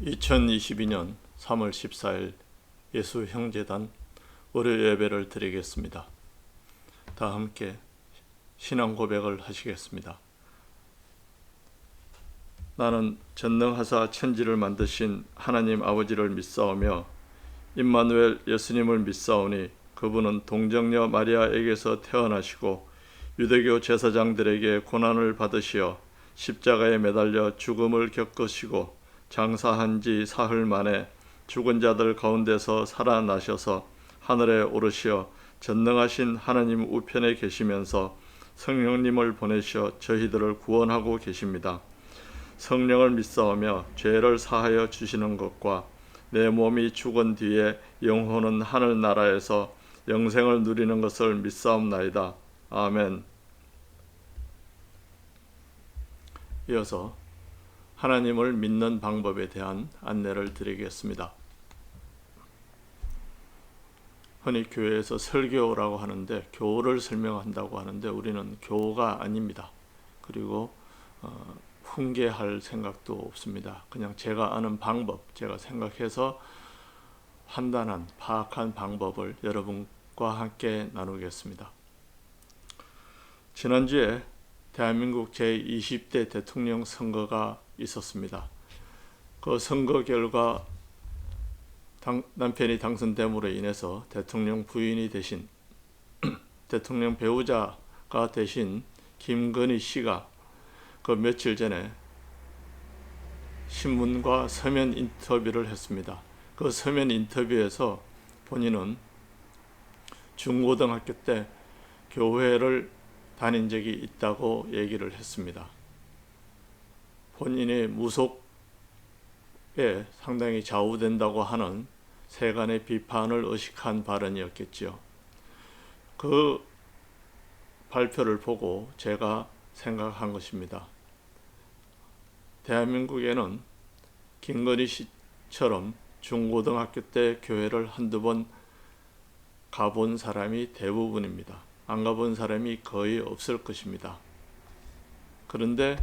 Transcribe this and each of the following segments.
2022년 3월 14일 예수형제단 월요 예배를 드리겠습니다. 다 함께 신앙 고백을 하시겠습니다. 나는 전능하사 천지를 만드신 하나님 아버지를 믿사오며 임마누엘 예수님을 믿사오니 그분은 동정녀 마리아에게서 태어나시고 유대교 제사장들에게 고난을 받으시어 십자가에 매달려 죽음을 겪으시고 장사한 지 사흘 만에 죽은 자들 가운데서 살아나셔서 하늘에 오르시어 전능하신 하나님 우편에 계시면서 성령님을 보내시어 저희들을 구원하고 계십니다. 성령을 믿사오며 죄를 사하여 주시는 것과 내 몸이 죽은 뒤에 영혼은 하늘나라에서 영생을 누리는 것을 믿사옵나이다. 아멘. 이어서 하나님을 믿는 방법에 대한 안내를 드리겠습니다. 흔히 교회에서 설교라고 하는데 교를 설명한다고 하는데 우리는 교가 아닙니다. 그리고 훈계할 생각도 없습니다. 그냥 제가 아는 방법, 제가 생각해서 판단한, 파악한 방법을 여러분과 함께 나누겠습니다. 지난주에 대한민국 제20대 대통령 선거가 있었습니다. 그 선거 결과 남편이 당선됨으로 인해서 대통령 부인이 되신 대통령 배우자가 되신 김건희 씨가 그 며칠 전에 신문과 서면 인터뷰를 했습니다. 그 서면 인터뷰에서 본인은 중고등학교 때 교회를 다닌 적이 있다고 얘기를 했습니다. 본인의 무속에 상당히 좌우된다고 하는 세간의 비판을 의식한 발언이었겠죠. 그 발표를 보고 제가 생각한 것입니다. 대한민국에는 김건희 씨처럼 중고등학교 때 교회를 한두 번 가본 사람이 대부분입니다. 안 가본 사람이 거의 없을 것입니다. 그런데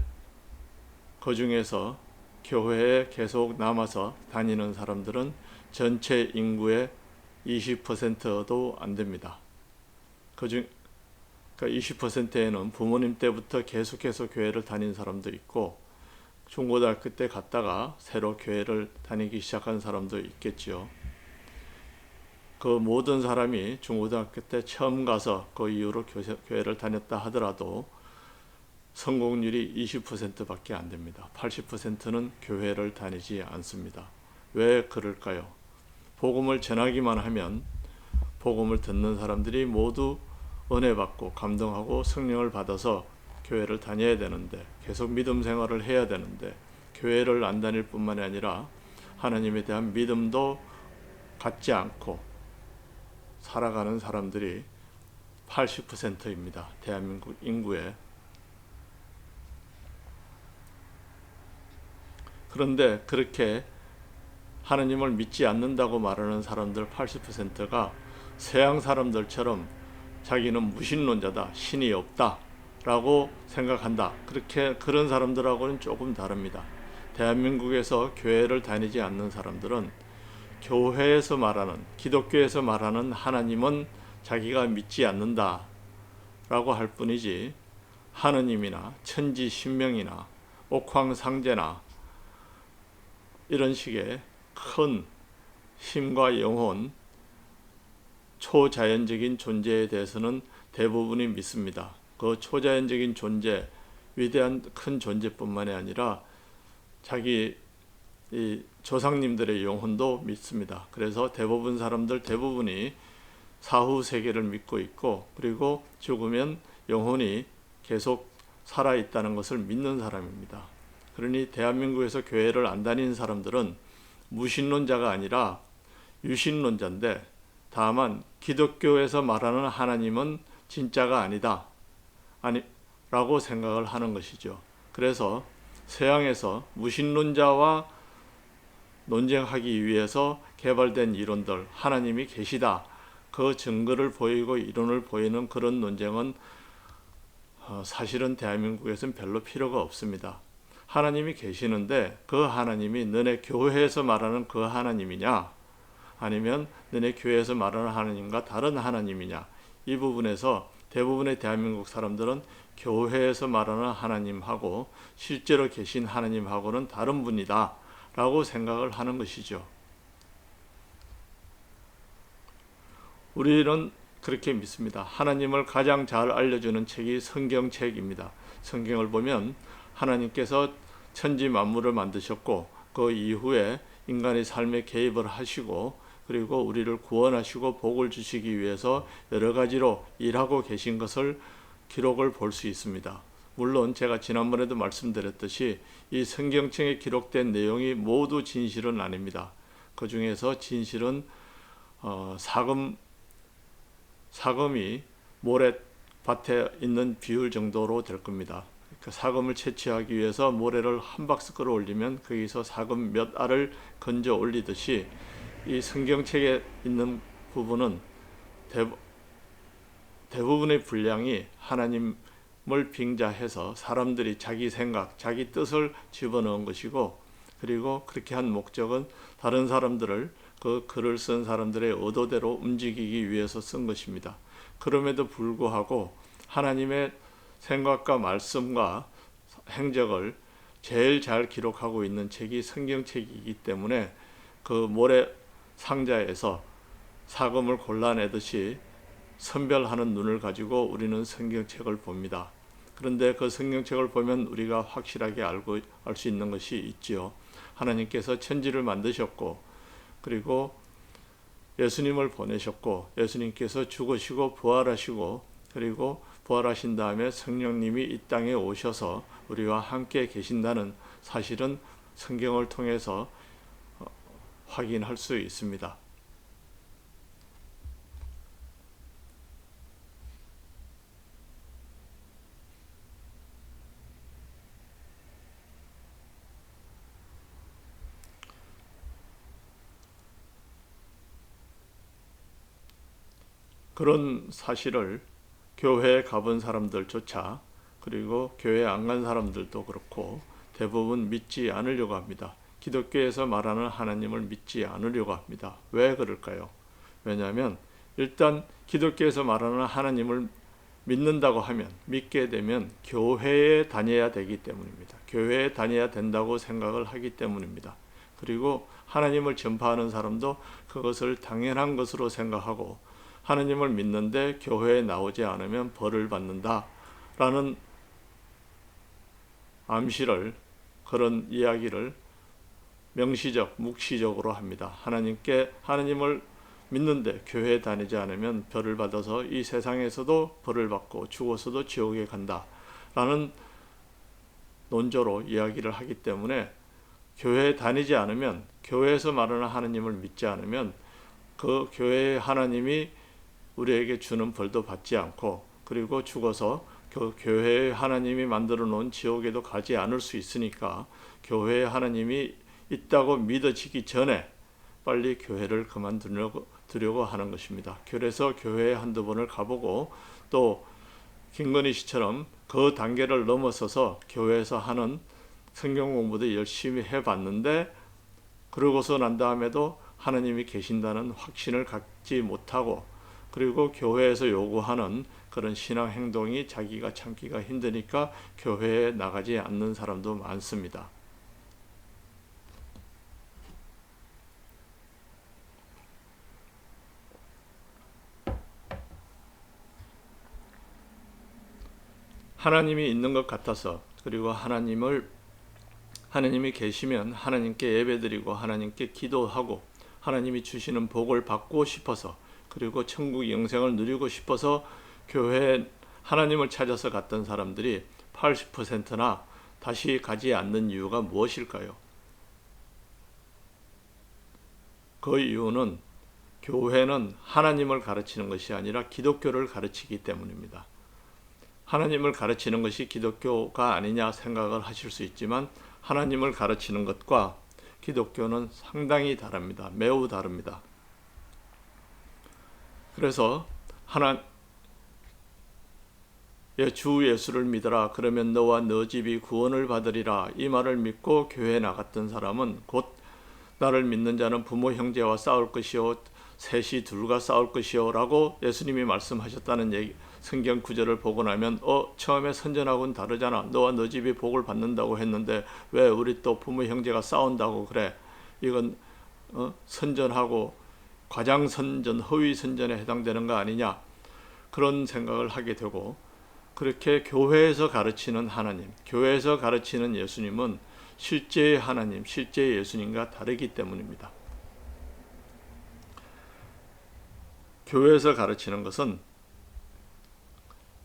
그 중에서 교회에 계속 남아서 다니는 사람들은 전체 인구의 20%도 안 됩니다. 그중 20%에는 부모님 때부터 계속해서 교회를 다닌 사람도 있고 중고등학교 때 갔다가 새로 교회를 다니기 시작한 사람도 있겠죠. 그 모든 사람이 중고등학교 때 처음 가서 그 이후로 교회를 다녔다 하더라도 성공률이 20%밖에 안 됩니다. 80%는 교회를 다니지 않습니다. 왜 그럴까요? 복음을 전하기만 하면 복음을 듣는 사람들이 모두 은혜 받고 감동하고 성령을 받아서 교회를 다녀야 되는데 계속 믿음 생활을 해야 되는데 교회를 안 다닐 뿐만이 아니라 하나님에 대한 믿음도 갖지 않고 살아가는 사람들이 80%입니다. 대한민국 인구의. 그런데 그렇게 하나님을 믿지 않는다고 말하는 사람들 80%가 서양 사람들처럼 자기는 무신론자다, 신이 없다 라고 생각한다. 그런 사람들하고는 조금 다릅니다. 대한민국에서 교회를 다니지 않는 사람들은 교회에서 말하는, 기독교에서 말하는 하나님은 자기가 믿지 않는다 라고 할 뿐이지 하느님이나 천지 신명이나 옥황상제나 이런 식의 큰 힘과 영혼, 초자연적인 존재에 대해서는 대부분이 믿습니다. 그 초자연적인 존재, 위대한 큰 존재뿐만이 아니라 자기 이 조상님들의 영혼도 믿습니다. 그래서 대부분이 사후 세계를 믿고 있고 그리고 죽으면 영혼이 계속 살아있다는 것을 믿는 사람입니다. 그러니 대한민국에서 교회를 안 다니는 사람들은 무신론자가 아니라 유신론자인데 다만 기독교에서 말하는 하나님은 진짜가 아니다 라고 생각을 하는 것이죠. 그래서 서양에서 무신론자와 논쟁하기 위해서 개발된 이론들, 하나님이 계시다, 그 증거를 보이고 이론을 보이는 그런 논쟁은 사실은 대한민국에서는 별로 필요가 없습니다. 하나님이 계시는데 그 하나님이 너네 교회에서 말하는 그 하나님이냐, 아니면 너네 교회에서 말하는 하나님과 다른 하나님이냐. 이 부분에서 대부분의 대한민국 사람들은 교회에서 말하는 하나님하고 실제로 계신 하나님하고는 다른 분이다 라고 생각을 하는 것이죠. 우리는 그렇게 믿습니다. 하나님을 가장 잘 알려주는 책이 성경책입니다. 성경을 보면 하나님께서 천지 만물을 만드셨고 그 이후에 인간의 삶에 개입을 하시고 그리고 우리를 구원하시고 복을 주시기 위해서 여러 가지로 일하고 계신 것을 기록을 볼 수 있습니다. 물론 제가 지난번에도 말씀드렸듯이 이 성경책에 기록된 내용이 모두 진실은 아닙니다. 그 중에서 진실은 사금이 모래밭에 있는 비율 정도로 될 겁니다. 그 사금을 채취하기 위해서 모래를 한 박스 끌어올리면 거기서 사금 몇 알을 건져 올리듯이 이 성경책에 있는 부분은 대부분의 분량이 하나님을 빙자해서 사람들이 자기 생각, 자기 뜻을 집어넣은 것이고, 그리고 그렇게 한 목적은 다른 사람들을, 그 글을 쓴 사람들의 의도대로 움직이기 위해서 쓴 것입니다. 그럼에도 불구하고 하나님의 생각과 말씀과 행적을 제일 잘 기록하고 있는 책이 성경책이기 때문에 그 모래 상자에서 사금을 골라내듯이 선별하는 눈을 가지고 우리는 성경책을 봅니다. 그런데 그 성경책을 보면 우리가 확실하게 알 수 있는 것이 있지요. 하나님께서 천지를 만드셨고, 그리고 예수님을 보내셨고, 예수님께서 죽으시고 부활하시고, 그리고 부활하신 다음에 성령님이 이 땅에 오셔서 우리와 함께 계신다는 사실은 성경을 통해서 확인할 수 있습니다. 그런 사실을 교회에 가본 사람들조차, 그리고 교회 안 간 사람들도 그렇고 대부분 믿지 않으려고 합니다. 기독교에서 말하는 하나님을 믿지 않으려고 합니다. 왜 그럴까요? 왜냐하면 일단 기독교에서 말하는 하나님을 믿는다고 하면, 믿게 되면 교회에 다녀야 되기 때문입니다. 교회에 다녀야 된다고 생각을 하기 때문입니다. 그리고 하나님을 전파하는 사람도 그것을 당연한 것으로 생각하고, 하나님을 믿는데 교회에 나오지 않으면 벌을 받는다라는 암시를, 그런 이야기를 명시적, 묵시적으로 합니다. 하나님을 믿는데 교회에 다니지 않으면 벌을 받아서 이 세상에서도 벌을 받고 죽어서도 지옥에 간다라는 논조로 이야기를 하기 때문에, 교회에 다니지 않으면, 교회에서 말하는 하나님을 믿지 않으면 그 교회의 하나님이 우리에게 주는 벌도 받지 않고, 그리고 죽어서 그 교회의 하나님이 만들어 놓은 지옥에도 가지 않을 수 있으니까 교회의 하나님이 있다고 믿어지기 전에 빨리 교회를 그만두려고 하는 것입니다. 그래서 교회에 한두 번을 가보고 또 김건희 씨처럼 그 단계를 넘어서서 교회에서 하는 성경 공부도 열심히 해봤는데, 그러고서 난 다음에도 하나님이 계신다는 확신을 갖지 못하고, 그리고 교회에서 요구하는 그런 신앙 행동이 자기가 참기가 힘드니까 교회에 나가지 않는 사람도 많습니다. 하나님이 있는 것 같아서, 그리고 하나님이 계시면 하나님께 예배드리고 하나님께 기도하고 하나님이 주시는 복을 받고 싶어서, 그리고 천국 영생을 누리고 싶어서 교회에 하나님을 찾아서 갔던 사람들이 80%나 다시 가지 않는 이유가 무엇일까요? 그 이유는 교회는 하나님을 가르치는 것이 아니라 기독교를 가르치기 때문입니다. 하나님을 가르치는 것이 기독교가 아니냐 생각을 하실 수 있지만, 하나님을 가르치는 것과 기독교는 상당히 다릅니다. 매우 다릅니다. 그래서 주 예수를 믿어라. 그러면 너와 너 집이 구원을 받으리라. 이 말을 믿고 교회에 나갔던 사람은 곧 나를 믿는 자는 부모 형제와 싸울 것이요 셋이 둘과 싸울 것이요 라고 예수님이 말씀하셨다는 성경 구절을 보고 나면 처음에 선전하고는 다르잖아. 너와 너 집이 복을 받는다고 했는데 왜 우리 또 부모 형제가 싸운다고 그래. 이건 선전하고 과장선전, 허위선전에 해당되는 거 아니냐. 그런 생각을 하게 되고, 그렇게 교회에서 가르치는 하나님, 교회에서 가르치는 예수님은 실제의 하나님, 실제의 예수님과 다르기 때문입니다. 교회에서 가르치는 것은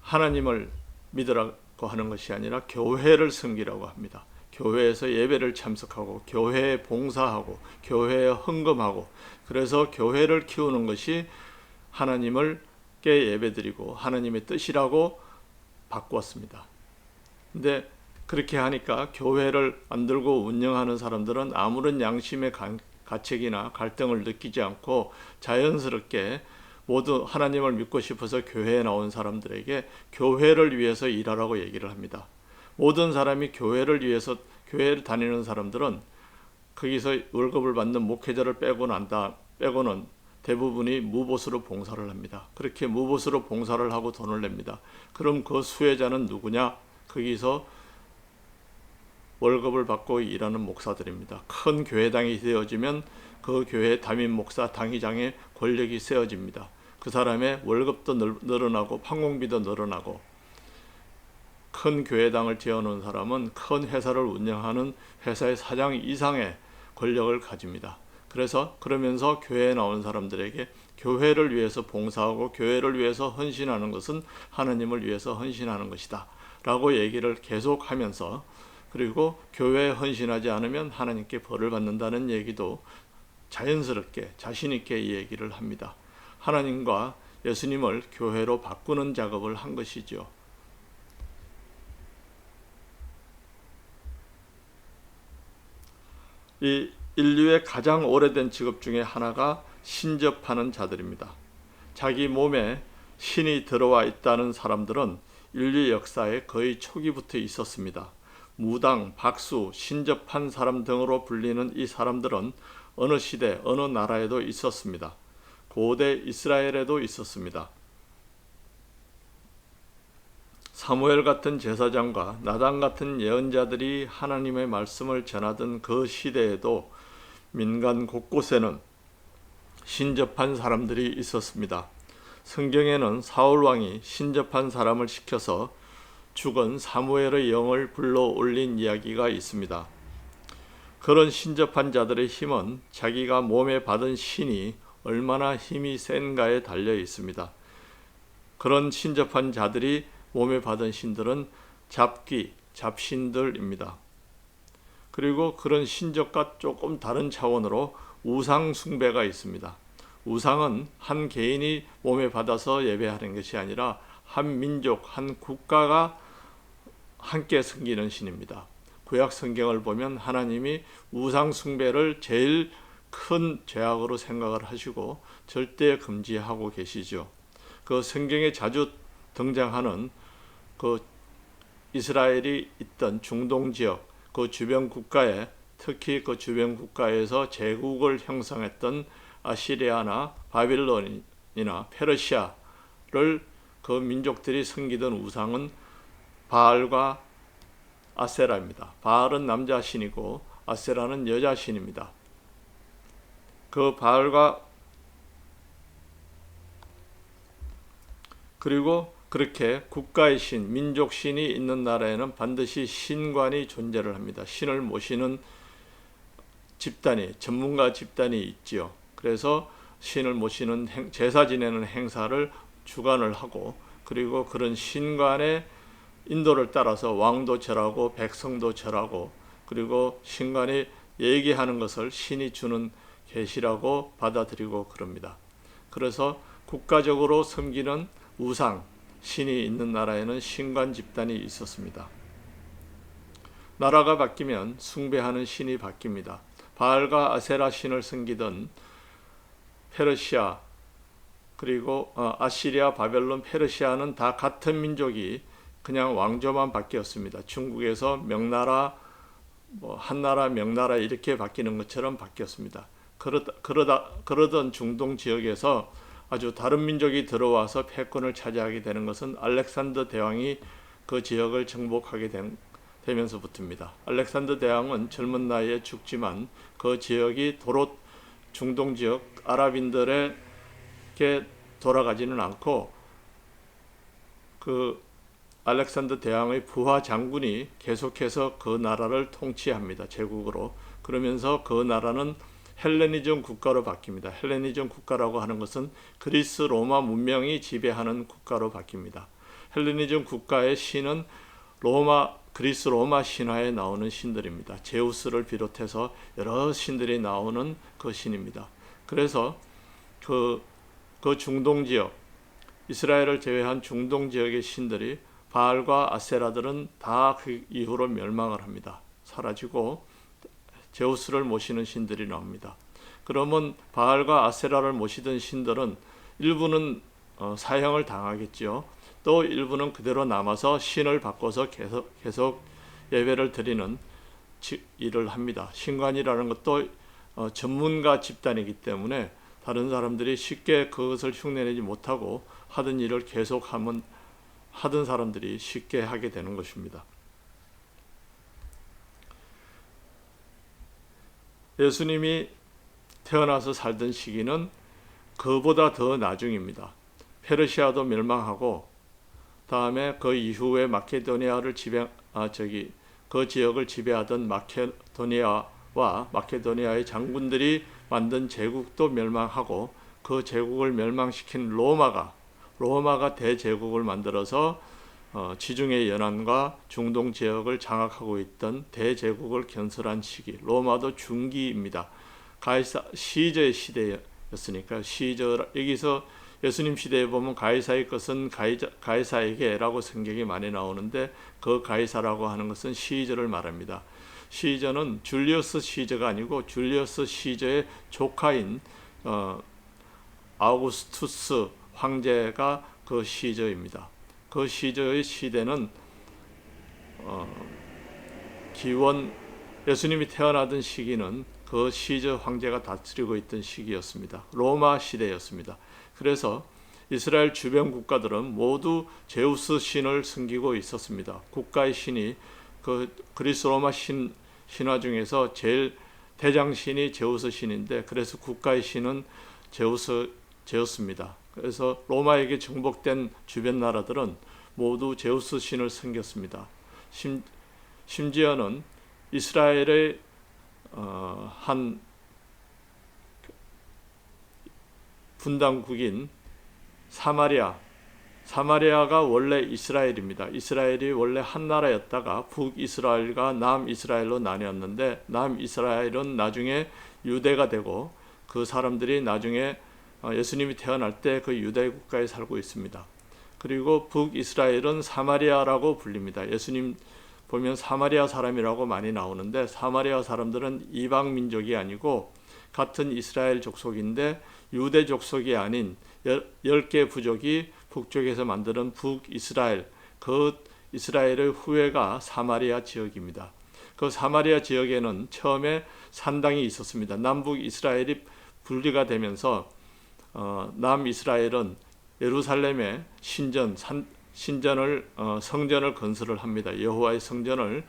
하나님을 믿으라고 하는 것이 아니라 교회를 섬기라고 합니다. 교회에서 예배를 참석하고 교회에 봉사하고 교회에 헌금하고, 그래서 교회를 키우는 것이 하나님을 예배드리고 하나님의 뜻이라고 바꾸었습니다. 근데 그렇게 하니까 교회를 만들고 운영하는 사람들은 아무런 양심의 가책이나 갈등을 느끼지 않고 자연스럽게 모두 하나님을 믿고 싶어서 교회에 나온 사람들에게 교회를 위해서 일하라고 얘기를 합니다. 모든 사람이 교회를 위해서 교회를 다니는 사람들은 거기서 월급을 받는 목회자를 빼고는 대부분이 무보수로 봉사를 합니다. 그렇게 무보수로 봉사를 하고 돈을 냅니다. 그럼 그 수혜자는 누구냐? 거기서 월급을 받고 일하는 목사들입니다. 큰 교회당이 세워지면 그 교회 담임 목사, 당의장의 권력이 세워집니다. 그 사람의 월급도 늘어나고 판공비도 늘어나고, 큰 교회당을 지어놓은 사람은 큰 회사를 운영하는 회사의 사장 이상의 권력을 가집니다. 그러면서 교회에 나온 사람들에게 교회를 위해서 봉사하고 교회를 위해서 헌신하는 것은 하나님을 위해서 헌신하는 것이다 라고 얘기를 계속하면서, 그리고 교회에 헌신하지 않으면 하나님께 벌을 받는다는 얘기도 자연스럽게 자신 있게 이 얘기를 합니다. 하나님과 예수님을 교회로 바꾸는 작업을 한 것이죠. 이 인류의 가장 오래된 직업 중에 하나가 신접하는 자들입니다. 자기 몸에 신이 들어와 있다는 사람들은 인류 역사의 거의 초기부터 있었습니다. 무당, 박수, 신접한 사람 등으로 불리는 이 사람들은 어느 시대, 어느 나라에도 있었습니다. 고대 이스라엘에도 있었습니다. 사무엘 같은 제사장과 나단 같은 예언자들이 하나님의 말씀을 전하던 그 시대에도 민간 곳곳에는 신접한 사람들이 있었습니다. 성경에는 사울 왕이 신접한 사람을 시켜서 죽은 사무엘의 영을 불러 올린 이야기가 있습니다. 그런 신접한 자들의 힘은 자기가 몸에 받은 신이 얼마나 힘이 센가에 달려 있습니다. 그런 신접한 자들이 몸에 받은 신들은 잡귀, 잡신들입니다. 그리고 그런 신접과 조금 다른 차원으로 우상 숭배가 있습니다. 우상은 한 개인이 몸에 받아서 예배하는 것이 아니라 한 민족, 한 국가가 함께 섬기는 신입니다. 구약 성경을 보면 하나님이 우상 숭배를 제일 큰 죄악으로 생각을 하시고 절대 금지하고 계시죠. 그 성경에 자주 등장하는 그 이스라엘이 있던 중동 지역, 그 주변 국가에, 특히 그 주변 국가에서 제국을 형성했던 아시리아나 바빌론이나 페르시아를 그 민족들이 섬기던 우상은 바알과 아세라입니다. 바알은 남자 신이고 아세라는 여자 신입니다. 그 바알과 그리고 그렇게 국가의 신, 민족 신이 있는 나라에는 반드시 신관이 존재를 합니다. 신을 모시는 집단이, 전문가 집단이 있지요. 그래서 신을 모시는 제사 지내는 행사를 주관을 하고, 그리고 그런 신관의 인도를 따라서 왕도 절하고 백성도 절하고, 그리고 신관이 얘기하는 것을 신이 주는 계시라고 받아들이고 그럽니다. 그래서 국가적으로 섬기는 우상, 신이 있는 나라에는 신관 집단이 있었습니다. 나라가 바뀌면 숭배하는 신이 바뀝니다. 바알과 아세라 신을 섬기던 페르시아, 그리고 아시리아, 바벨론, 페르시아는 다 같은 민족이 그냥 왕조만 바뀌었습니다. 중국에서 명나라, 한나라, 명나라 이렇게 바뀌는 것처럼 바뀌었습니다. 그러던 중동 지역에서 아주 다른 민족이 들어와서 패권을 차지하게 되는 것은 알렉산더 대왕이 그 지역을 정복하게 되면서부터입니다. 알렉산더 대왕은 젊은 나이에 죽지만 그 지역이 도로 중동 지역 아랍인들에게 돌아가지는 않고 그 알렉산더 대왕의 부하 장군이 계속해서 그 나라를 통치합니다. 제국으로. 그러면서 그 나라는 헬레니즘 국가로 바뀝니다. 헬레니즘 국가라고 하는 것은 그리스 로마 문명이 지배하는 국가로 바뀝니다. 헬레니즘 국가의 신은 그리스 로마 신화에 나오는 신들입니다. 제우스를 비롯해서 여러 신들이 나오는 그 신입니다. 그래서 그 중동 지역, 이스라엘을 제외한 중동 지역의 신들이 바알과 아세라들은 다 그 이후로 멸망을 합니다. 사라지고 제우스를 모시는 신들이 나옵니다. 그러면 바알과 아세라를 모시던 신들은 일부는 사형을 당하겠지요. 또 일부는 그대로 남아서 신을 바꿔서 계속 예배를 드리는 일을 합니다. 신관이라는 것도 전문가 집단이기 때문에 다른 사람들이 쉽게 그것을 흉내내지 못하고 하던 일을 계속하면 하던 사람들이 쉽게 하게 되는 것입니다. 예수님이 태어나서 살던 시기는 그보다 더 나중입니다. 페르시아도 멸망하고 다음에 그 이후에 마케도니아를 그 지역을 지배하던 마케도니아와 마케도니아의 장군들이 만든 제국도 멸망하고 그 제국을 멸망시킨 로마가 대제국을 만들어서 지중해 연안과 중동 지역을 장악하고 있던 대제국을 건설한 시기, 로마도 중기입니다. 시저의 시대였으니까 여기서 예수님 시대에 보면 가이사의 것은 가이사에게라고 성경이 많이 나오는데 그 가이사라고 하는 것은 시저를 말합니다. 시저는 줄리어스 시저가 아니고 줄리어스 시저의 조카인 아우구스투스 황제가 그 시저입니다. 그 시저의 시대는 예수님이 태어나던 시기는 그 시저 황제가 다스리고 있던 시기였습니다. 로마 시대였습니다. 그래서 이스라엘 주변 국가들은 모두 제우스 신을 섬기고 있었습니다. 국가의 신이 그 그리스 로마 신화 중에서 제일 대장신이 제우스 신인데 그래서 국가의 신은 제우스입니다. 그래서 로마에게 정복된 주변 나라들은 모두 제우스 신을 섬겼습니다. 심지어는 이스라엘의 한 분당국인 사마리아가 원래 이스라엘입니다. 이스라엘이 원래 한 나라였다가 북이스라엘과 남이스라엘로 나뉘었는데 남이스라엘은 나중에 유대가 되고 그 사람들이 나중에 예수님이 태어날 때 그 유대 국가에 살고 있습니다. 그리고 북이스라엘은 사마리아라고 불립니다. 예수님 보면 사마리아 사람이라고 많이 나오는데 사마리아 사람들은 이방 민족이 아니고 같은 이스라엘 족속인데 유대 족속이 아닌 10개 부족이 북쪽에서 만드는 북이스라엘, 그 이스라엘의 후예가 사마리아 지역입니다. 그 사마리아 지역에는 처음에 산당이 있었습니다. 남북 이스라엘이 분리가 되면서 남이스라엘은 예루살렘에 성전을 건설을 합니다. 여호와의 성전을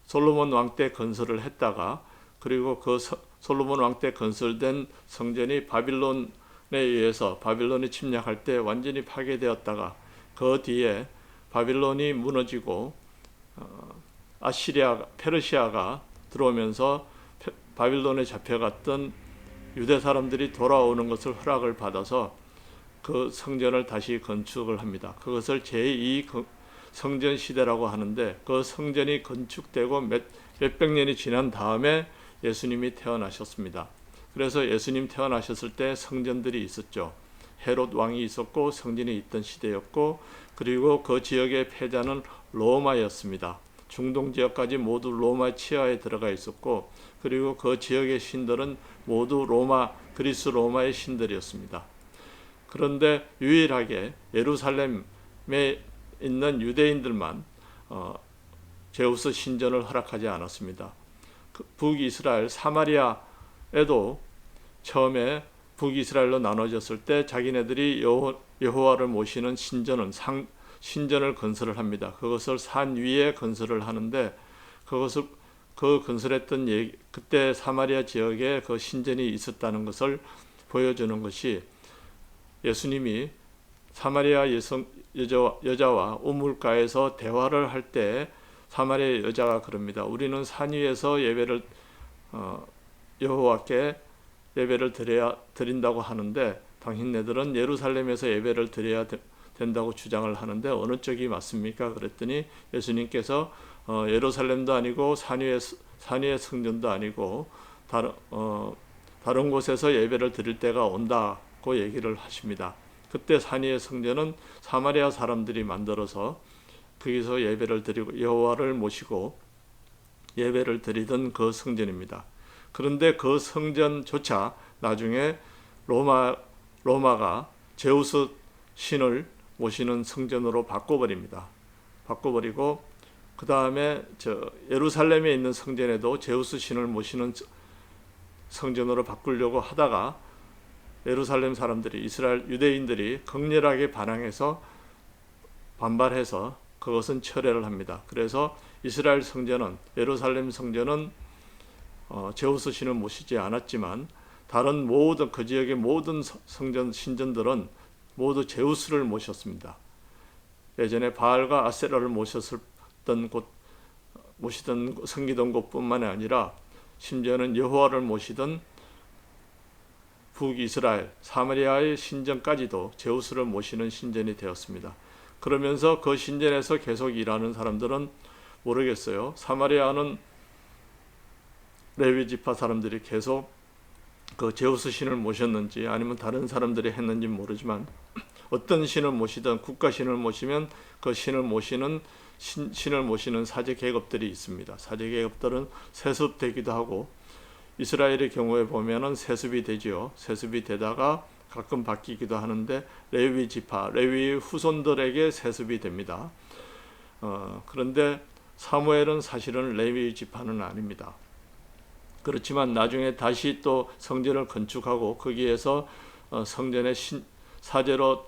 솔로몬 왕 때 건설을 했다가 그리고 그 솔로몬 왕 때 건설된 성전이 바빌론에 의해서 바빌론이 침략할 때 완전히 파괴되었다가 그 뒤에 바빌론이 무너지고 페르시아가 들어오면서 바빌론에 잡혀갔던 유대 사람들이 돌아오는 것을 허락을 받아서 그 성전을 다시 건축을 합니다. 그것을 제2 성전 시대라고 하는데 그 성전이 건축되고 몇백 년이 지난 다음에 예수님이 태어나셨습니다. 그래서 예수님 태어나셨을 때 성전들이 있었죠. 헤롯 왕이 있었고 성전이 있던 시대였고 그리고 그 지역의 패자는 로마였습니다. 중동 지역까지 모두 로마 치하에 들어가 있었고 그리고 그 지역의 신들은 모두 그리스 로마의 신들이었습니다. 그런데 유일하게 예루살렘에 있는 유대인들만 제우스 신전을 허락하지 않았습니다. 북이스라엘 사마리아에도 처음에 북이스라엘로 나눠졌을 때 자기네들이 여호와를 모시는 신전을 건설을 합니다. 그것을 산 위에 건설을 하는데 그 건설했던 그때 사마리아 지역에 그 신전이 있었다는 것을 보여주는 것이 예수님이 사마리아 여자와 우물가에서 대화를 할 때 사마리아 여자가 그럽니다. 우리는 산 위에서 여호와께 예배를 드린다고 하는데 당신네들은 예루살렘에서 예배를 드려야 된다고 주장을 하는데 어느 쪽이 맞습니까? 그랬더니 예수님께서 예루살렘도 아니고 산 위의 성전도 아니고 다른 곳에서 예배를 드릴 때가 온다고 얘기를 하십니다. 그때 산 위의 성전은 사마리아 사람들이 만들어서 거기서 예배를 드리고 여호와를 모시고 예배를 드리던 그 성전입니다. 그런데 그 성전조차 나중에 로마가 제우스 신을 모시는 성전으로 바꿔버리고 그 다음에 예루살렘에 있는 성전에도 제우스 신을 모시는 성전으로 바꾸려고 하다가 예루살렘 사람들이 이스라엘 유대인들이 극렬하게 반발해서 그것은 철회를 합니다. 그래서 이스라엘 성전은 예루살렘 성전은 제우스 신을 모시지 않았지만 다른 모든 그 지역의 모든 신전들은 모두 제우스를 모셨습니다. 예전에 바알과 아세라를 모시던 섬기던 곳뿐만 아니라 심지어는 여호와를 모시던 북이스라엘 사마리아의 신전까지도 제우스를 모시는 신전이 되었습니다. 그러면서 그 신전에서 계속 일하는 사람들은 모르겠어요. 사마리아는 레위 지파 사람들이 계속 그 제우스 신을 모셨는지 아니면 다른 사람들이 했는지 모르지만 어떤 신을 모시든 국가 신을 모시면 그 신을 모시는 사제 계급들이 있습니다. 사제 계급들은 세습되기도 하고 이스라엘의 경우에 보면은 세습이 되지요. 세습이 되다가 가끔 바뀌기도 하는데 레위 후손들에게 세습이 됩니다. 그런데 사무엘은 사실은 레위 지파는 아닙니다. 그렇지만 나중에 다시 또 성전을 건축하고 거기에서 성전의 사제로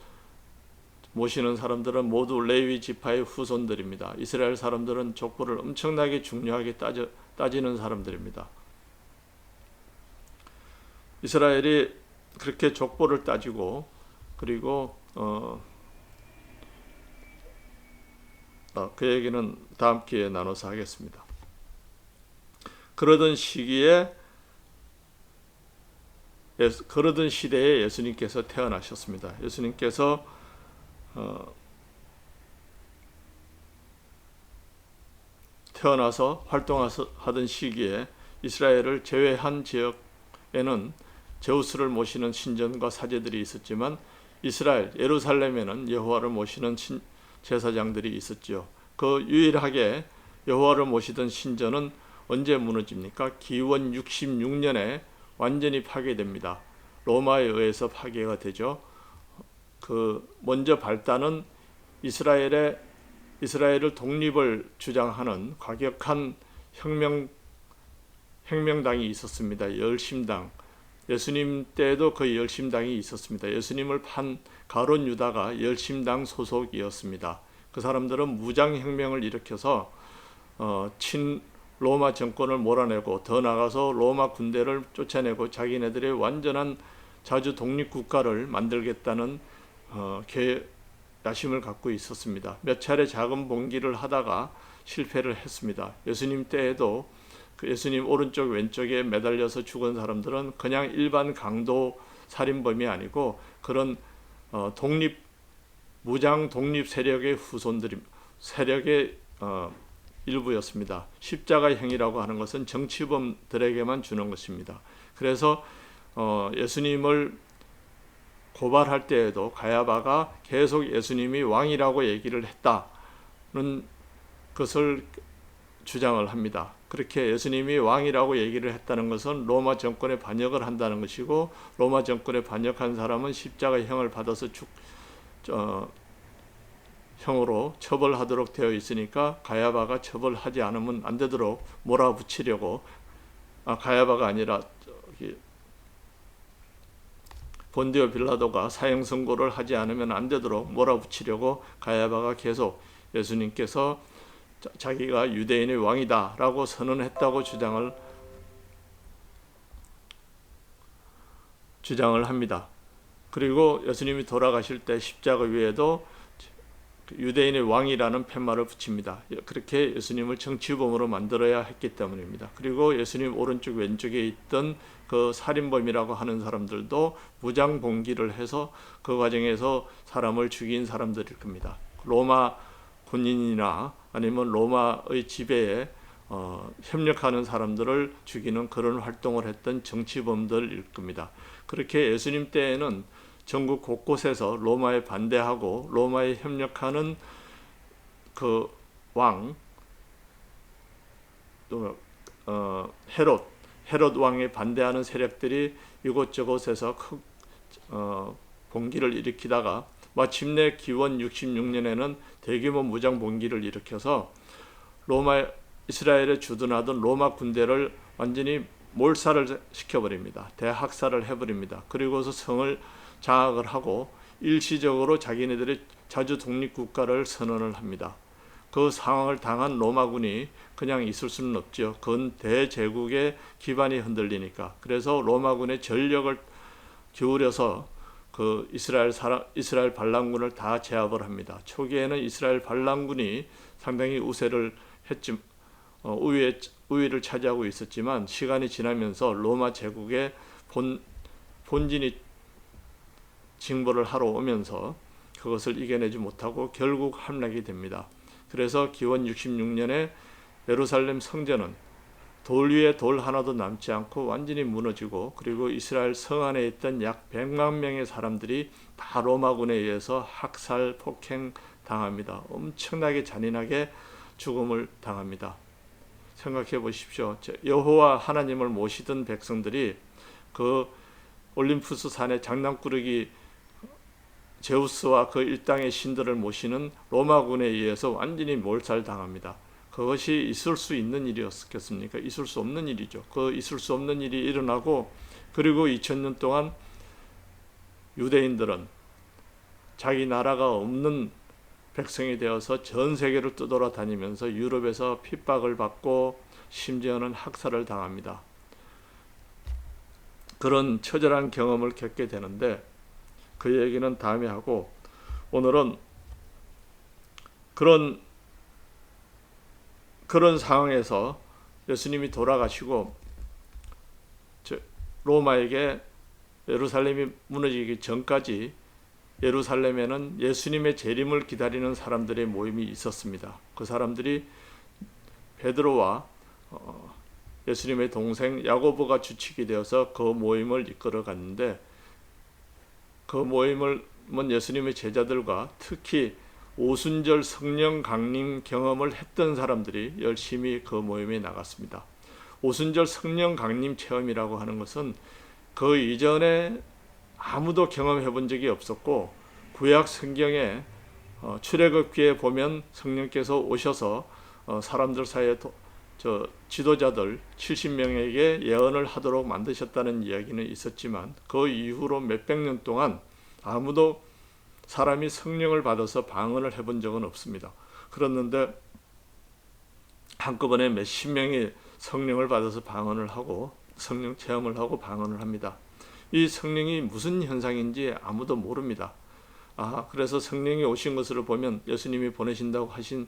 모시는 사람들은 모두 레위 지파의 후손들입니다. 이스라엘 사람들은 족보를 엄청나게 중요하게 따지는 사람들입니다. 이스라엘이 그렇게 족보를 따지고 그리고 그 얘기는 다음 기회에 나눠서 하겠습니다. 그러던 시대에 예수님께서 태어나셨습니다. 예수님께서 태어나서 활동하던 시기에 이스라엘을 제외한 지역에는 제우스를 모시는 신전과 사제들이 있었지만 예루살렘에는 여호와를 모시는 제사장들이 있었죠. 그 유일하게 여호와를 모시던 신전은 언제 무너집니까? 기원 66년에 완전히 파괴됩니다. 로마에 의해서 파괴가 되죠. 먼저 발단은 이스라엘을 독립을 주장하는 과격한 혁명당이 있었습니다. 열심당. 예수님 때에도 그 열심당이 있었습니다. 예수님을 판 가룟 유다가 열심당 소속이었습니다. 그 사람들은 무장혁명을 일으켜서 로마 정권을 몰아내고 더 나아가서 로마 군대를 쫓아내고 자기네들의 완전한 자주 독립국가를 만들겠다는 야심을 갖고 있었습니다. 몇 차례 자금 봉기를 하다가 실패를 했습니다. 예수님 때에도 예수님 오른쪽 왼쪽에 매달려서 죽은 사람들은 그냥 일반 강도 살인범이 아니고 그런 무장 독립 세력의 세력의 일부였습니다. 십자가형이라고 하는 것은 정치범들에게만 주는 것입니다. 그래서 예수님을 고발할 때에도 가야바가 계속 예수님이 왕이라고 얘기를 했다는 것을 주장을 합니다. 그렇게 예수님이 왕이라고 얘기를 했다는 것은 로마 정권에 반역을 한다는 것이고, 로마 정권에 반역한 사람은 십자가형을 받아서 형으로 처벌하도록 되어 있으니까 가야바가 처벌하지 않으면 안 되도록 몰아붙이려고, 가야바가 아니라 본디오 빌라도가 사형 선고를 하지 않으면 안 되도록 몰아붙이려고 가야바가 계속 예수님께서 자기가 유대인의 왕이다 라고 선언했다고 주장을 합니다. 그리고 예수님이 돌아가실 때 십자가 위에도 유대인의 왕이라는 팻말을 붙입니다. 그렇게 예수님을 정치범으로 만들어야 했기 때문입니다. 그리고 예수님 오른쪽 왼쪽에 있던 그 살인범이라고 하는 사람들도 무장봉기를 해서 그 과정에서 사람을 죽인 사람들일 겁니다. 로마 군인이나 아니면 로마의 지배에 협력하는 사람들을 죽이는 그런 활동을 했던 정치범들일 겁니다. 그렇게 예수님 때에는 전국 곳곳에서 로마에 반대하고 로마에 협력하는 그 왕, 헤롯 왕에 반대하는 세력들이 이곳저곳에서 봉기를 일으키다가 마침내 기원 66년에는 대규모 무장 봉기를 일으켜서 이스라엘에 주둔하던 로마 군대를 완전히 몰살을 시켜버립니다. 대학살을 해버립니다. 그리고서 성을 장악을 하고 일시적으로 자기네들의 자주 독립국가를 선언을 합니다. 그 상황을 당한 로마군이 그냥 있을 수는 없죠. 그건 대제국의 기반이 흔들리니까. 그래서 로마군의 전력을 기울여서 그 이스라엘 반란군을 다 제압을 합니다. 초기에는 이스라엘 반란군이 상당히 우세를 했지, 우위를 차지하고 있었지만 시간이 지나면서 로마 제국의 본진이 징벌을 하러 오면서 그것을 이겨내지 못하고 결국 함락이 됩니다. 그래서 기원 66년에 예루살렘 성전은 돌 위에 돌 하나도 남지 않고 완전히 무너지고, 그리고 이스라엘 성 안에 있던 약 100만 명의 사람들이 다 로마군에 의해서 학살, 폭행 당합니다. 엄청나게 잔인하게 죽음을 당합니다. 생각해 보십시오. 여호와 하나님을 모시던 백성들이 그 올림푸스 산의 장난꾸러기 제우스와 그 일당의 신들을 모시는 로마군에 의해서 완전히 몰살당합니다. 그것이 있을 수 있는 일이었겠습니까? 있을 수 없는 일이죠. 그 있을 수 없는 일이 일어나고, 그리고 2000년 동안 유대인들은 자기 나라가 없는 백성이 되어서 전 세계를 떠돌아다니면서 유럽에서 핍박을 받고 심지어는 학살을 당합니다. 그런 처절한 경험을 겪게 되는데, 그 얘기는 다음에 하고, 오늘은 그런 상황에서 예수님이 돌아가시고 로마에게 예루살렘이 무너지기 전까지 예루살렘에는 예수님의 재림을 기다리는 사람들의 모임이 있었습니다. 그 사람들이 베드로와 예수님의 동생 야고보가 주축이 되어서 그 모임을 이끌어 갔는데, 그 모임은 예수님의 제자들과 특히 오순절 성령 강림 경험을 했던 사람들이 열심히 그 모임에 나갔습니다. 오순절 성령 강림 체험이라고 하는 것은 그 이전에 아무도 경험해 본 적이 없었고, 구약 성경에 출애굽기에 보면 성령께서 오셔서 사람들 사이에 지도자들 70명에게 예언을 하도록 만드셨다는 이야기는 있었지만, 그 이후로 몇백 년 동안 아무도 사람이 성령을 받아서 방언을 해본 적은 없습니다. 그랬는데 한꺼번에 몇십 명이 성령을 받아서 방언을 하고 성령 체험을 하고 방언을 합니다. 이 성령이 무슨 현상인지 아무도 모릅니다. 그래서 성령이 오신 것을 보면, 예수님이 보내신다고 하신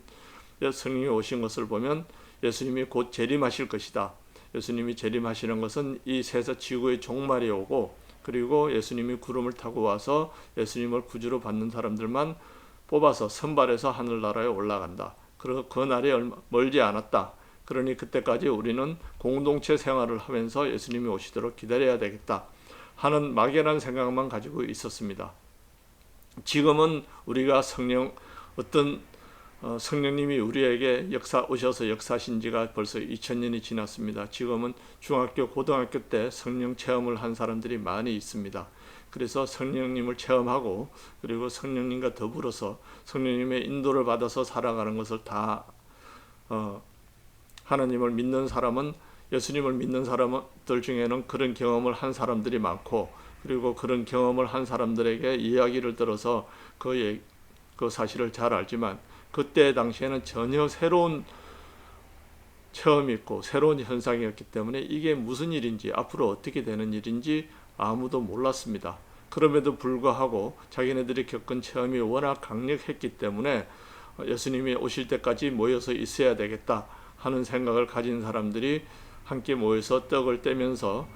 성령이 오신 것을 보면 예수님이 곧 재림하실 것이다. 예수님이 재림하시는 것은 이 세상 지구의 종말이 오고, 그리고 예수님이 구름을 타고 와서 예수님을 구주로 받는 사람들만 뽑아서 선발해서 하늘나라에 올라간다. 그리고 그 날이 멀지 않았다. 그러니 그때까지 우리는 공동체 생활을 하면서 예수님이 오시도록 기다려야 되겠다 하는 막연한 생각만 가지고 있었습니다. 지금은 우리가 성령 어떤 성령님이 우리에게 오셔서 역사하신 지가 벌써 2000년이 지났습니다. 지금은 중학교, 고등학교 때 성령 체험을 한 사람들이 많이 있습니다. 그래서 성령님을 체험하고 그리고 성령님과 더불어서 성령님의 인도를 받아서 살아가는 것을 다 하나님을 믿는 사람은, 예수님을 믿는 사람들 중에는 그런 경험을 한 사람들이 많고, 그리고 그런 경험을 한 사람들에게 이야기를 들어서 그 사실을 잘 알지만, 그때 당시에는 전혀 새로운 체험이 있고 새로운 현상이었기 때문에 이게 무슨 일인지, 앞으로 어떻게 되는 일인지 아무도 몰랐습니다. 그럼에도 불구하고 자기네들이 겪은 체험이 워낙 강력했기 때문에 예수님이 오실 때까지 모여서 있어야 되겠다 하는 생각을 가진 사람들이 함께 모여서 떡을 떼면서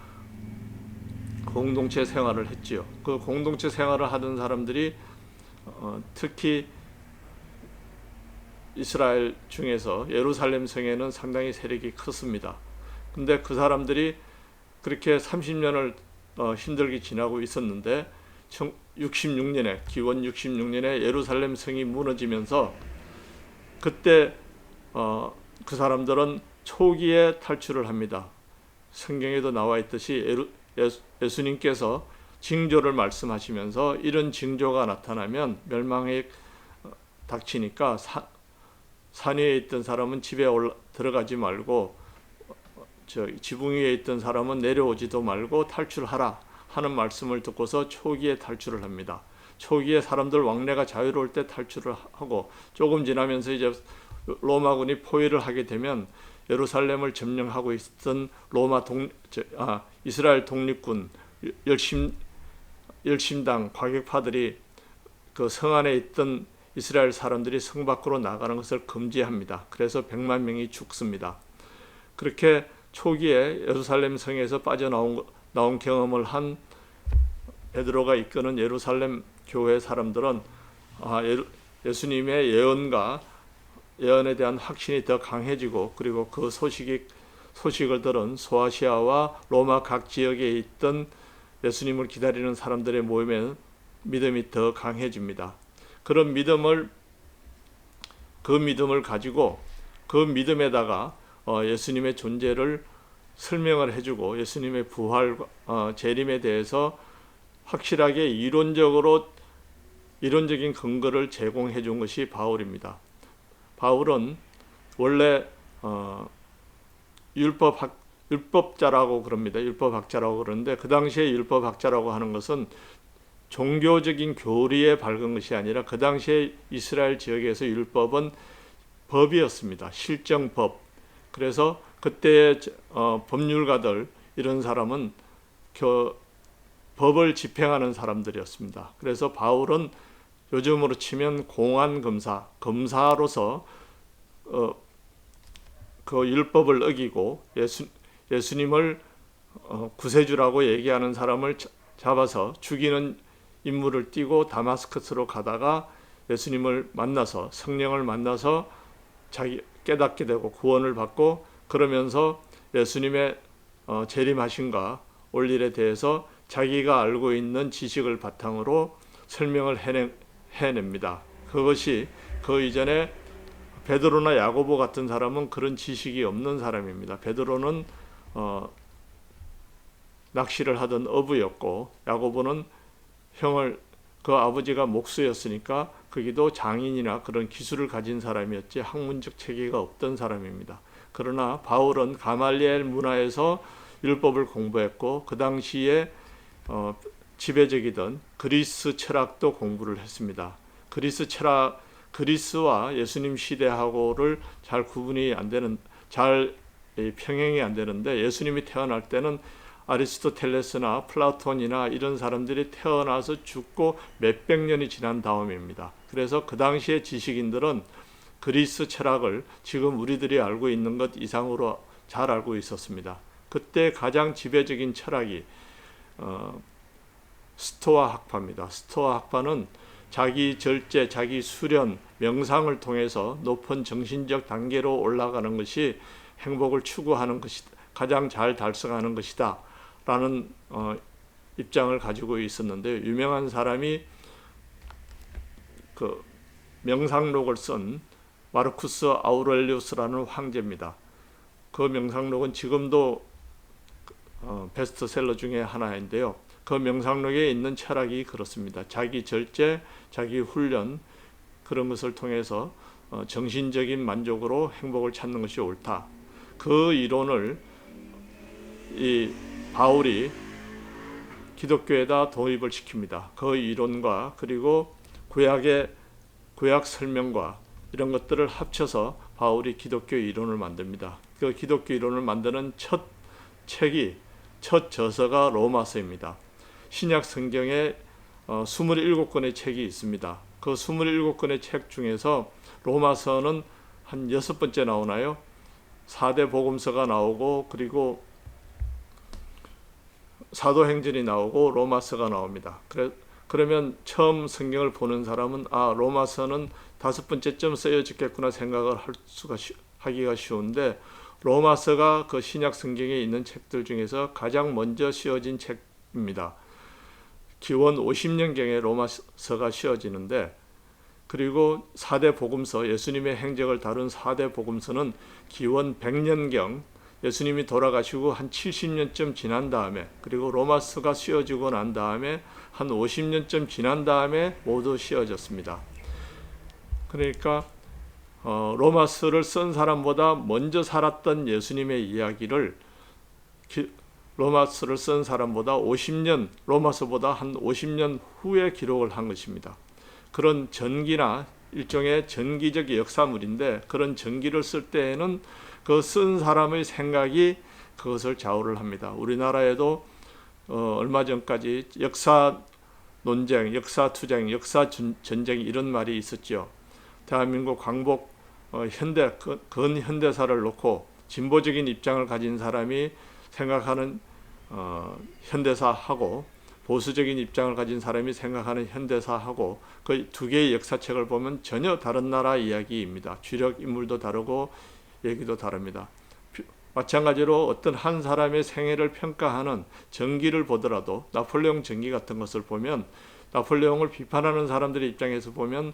공동체 생활을 했지요. 그 공동체 생활을 하던 사람들이 특히 이스라엘 중에서 예루살렘 성에는 상당히 세력이 컸습니다. 근데 그 사람들이 그렇게 30년을 힘들게 지나고 있었는데 66년에 기원 66년에 예루살렘 성이 무너지면서 그때 그 사람들은 초기에 탈출을 합니다. 성경에도 나와 있듯이 예수님께서 징조를 말씀하시면서 이런 징조가 나타나면 멸망에 닥치니까 산 위에 있던 사람은 집에 들어가지 말고 지붕 위에 있던 사람은 내려오지도 말고 탈출하라 하는 말씀을 듣고서 초기에 탈출을 합니다. 초기에 사람들 왕래가 자유로울 때 탈출을 하고, 조금 지나면서 이제 로마군이 포위를 하게 되면 예루살렘을 점령하고 있던 이스라엘 독립군 열심당 과격파들이 그 성 안에 있던 이스라엘 사람들이 성 밖으로 나가는 것을 금지합니다. 그래서 100만 명이 죽습니다. 그렇게 초기에 예루살렘 성에서 빠져나온 경험을 한 베드로가 이끄는 예루살렘 교회 사람들은 예수님의 예언에 대한 확신이 더 강해지고, 그리고 그 소식을 들은 소아시아와 로마 각 지역에 있던 예수님을 기다리는 사람들의 모임에 믿음이 더 강해집니다. 그런 믿음을 가지고 그 믿음에다가 예수님의 존재를 설명을 해주고 예수님의 부활, 재림에 대해서 확실하게 이론적인 근거를 제공해 준 것이 바울입니다. 바울은 원래 율법자라고 그럽니다. 율법학자라고 그러는데, 그 당시에 율법학자라고 하는 것은 종교적인 교리에 밝은 것이 아니라 그 당시에 이스라엘 지역에서 율법은 법이었습니다. 실정법. 그래서 그때의 법률가들, 이런 사람은 법을 집행하는 사람들이었습니다. 그래서 바울은 요즘으로 치면 검사로서 그 율법을 어기고 예수님을 구세주라고 얘기하는 사람을 잡아서 죽이는 임무를 띠고 다마스커스로 가다가 예수님을 만나서, 성령을 만나서 자기 깨닫게 되고 구원을 받고, 그러면서 예수님의 재림하심과 올 일에 대해서 자기가 알고 있는 지식을 바탕으로 설명을 해냅니다. 그것이 그 이전에 베드로나 야고보 같은 사람은 그런 지식이 없는 사람입니다. 베드로는 낚시를 하던 어부였고, 야고보는 그 아버지가 목수였으니까 거기도 장인이나 그런 기술을 가진 사람이었지 학문적 체계가 없던 사람입니다. 그러나 바울은 가말리엘 문화에서 율법을 공부했고, 그 당시에 지배적이던 그리스 철학도 공부를 했습니다. 그리스와 예수님 시대하고를 잘 평행이 안 되는데, 예수님이 태어날 때는 아리스토텔레스나 플라톤이나 이런 사람들이 태어나서 죽고 몇백 년이 지난 다음입니다. 그래서 그 당시의 지식인들은 그리스 철학을 지금 우리들이 알고 있는 것 이상으로 잘 알고 있었습니다. 그때 가장 지배적인 철학이 스토아 학파입니다. 스토아 학파는 자기 절제, 자기 수련, 명상을 통해서 높은 정신적 단계로 올라가는 것이 행복을 추구하는 것이다, 가장 잘 달성하는 것이다 라는 입장을 가지고 있었는데, 유명한 사람이 그 명상록을 쓴 마르쿠스 아우렐리우스라는 황제입니다. 그 명상록은 지금도 베스트셀러 중에 하나인데요. 그 명상록에 있는 철학이 그렇습니다. 자기 절제, 자기 훈련, 그런 것을 통해서 정신적인 만족으로 행복을 찾는 것이 옳다. 그 이론을 이 바울이 기독교에다 도입을 시킵니다. 그 이론과 그리고 구약 설명과 이런 것들을 합쳐서 바울이 기독교 이론을 만듭니다. 그 기독교 이론을 만드는 첫 저서가 로마서입니다. 신약 성경에 27권의 책이 있습니다. 그 27권의 책 중에서 로마서는 한 6번째 나오나요? 4대 복음서가 나오고 그리고 사도행전이 나오고 로마서가 나옵니다. 그러면 처음 성경을 보는 사람은 로마서는 5번째쯤 쓰여졌겠구나 생각을 하기가 쉬운데, 로마서가 그 신약 성경에 있는 책들 중에서 가장 먼저 씌워진 책입니다. 기원 50년경에 로마서가 씌워지는데, 그리고 4대 복음서, 예수님의 행적을 다룬 4대 복음서는 기원 100년경, 예수님이 돌아가시고 한 70년쯤 지난 다음에, 그리고 로마서가 씌워지고 난 다음에 한 50년쯤 지난 다음에 모두 씌워졌습니다. 그러니까 로마서를 쓴 사람보다 먼저 살았던 예수님의 이야기를 로마서를 쓴 사람보다 50년, 로마서보다 한 50년 후에 기록을 한 것입니다. 그런 전기나 일종의 전기적 역사물인데, 그런 전기를 쓸 때에는 그 쓴 사람의 생각이 그것을 좌우를 합니다. 우리나라에도 얼마 전까지 역사 논쟁, 역사 투쟁, 역사 전쟁 이런 말이 있었죠. 대한민국 광복 근현대사를 놓고 진보적인 입장을 가진 사람이 생각하는 현대사하고, 보수적인 입장을 가진 사람이 생각하는 현대사하고, 그 두 개의 역사책을 보면 전혀 다른 나라 이야기입니다. 주력 인물도 다르고 얘기도 다릅니다. 마찬가지로 어떤 한 사람의 생애를 평가하는 전기를 보더라도, 나폴레옹 전기 같은 것을 보면, 나폴레옹을 비판하는 사람들의 입장에서 보면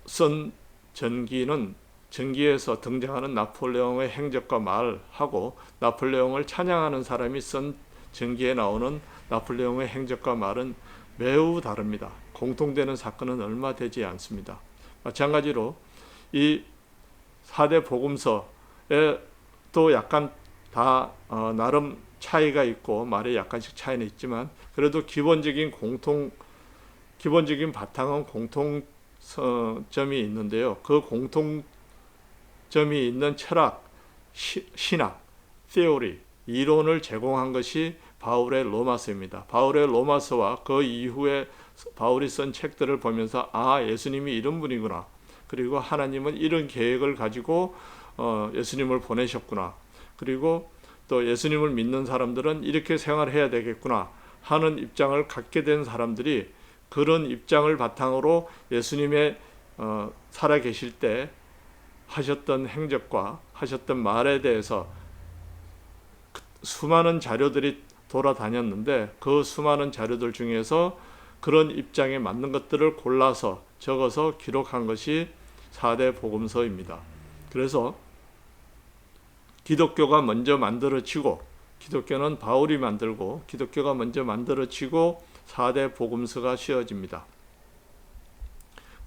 쓴 전기는 전기에서 등장하는 나폴레옹의 행적과 말하고, 나폴레옹을 찬양하는 사람이 쓴 전기에 나오는 나폴레옹의 행적과 말은 매우 다릅니다. 공통되는 사건은 얼마 되지 않습니다. 마찬가지로 이 4대 복음서에 또 약간 다 나름 차이가 있고 말에 약간씩 차이는 있지만, 그래도 기본적인 바탕은 공통점이 있는데요. 그 공통점이 있는 철학, 신학, theory, 이론을 제공한 것이 바울의 로마서입니다. 바울의 로마서와 그 이후에 바울이 쓴 책들을 보면서 예수님이 이런 분이구나, 그리고 하나님은 이런 계획을 가지고 예수님을 보내셨구나, 그리고 또 예수님을 믿는 사람들은 이렇게 생활해야 되겠구나 하는 입장을 갖게 된 사람들이, 그런 입장을 바탕으로 예수님의 살아계실 때 하셨던 행적과 하셨던 말에 대해서 수많은 자료들이 돌아다녔는데, 그 수많은 자료들 중에서 그런 입장에 맞는 것들을 골라서 적어서 기록한 것이 4대 복음서입니다. 그래서 기독교가 먼저 만들어지고, 기독교는 바울이 만들고, 기독교가 먼저 만들어지고 4대 복음서가 씌워집니다.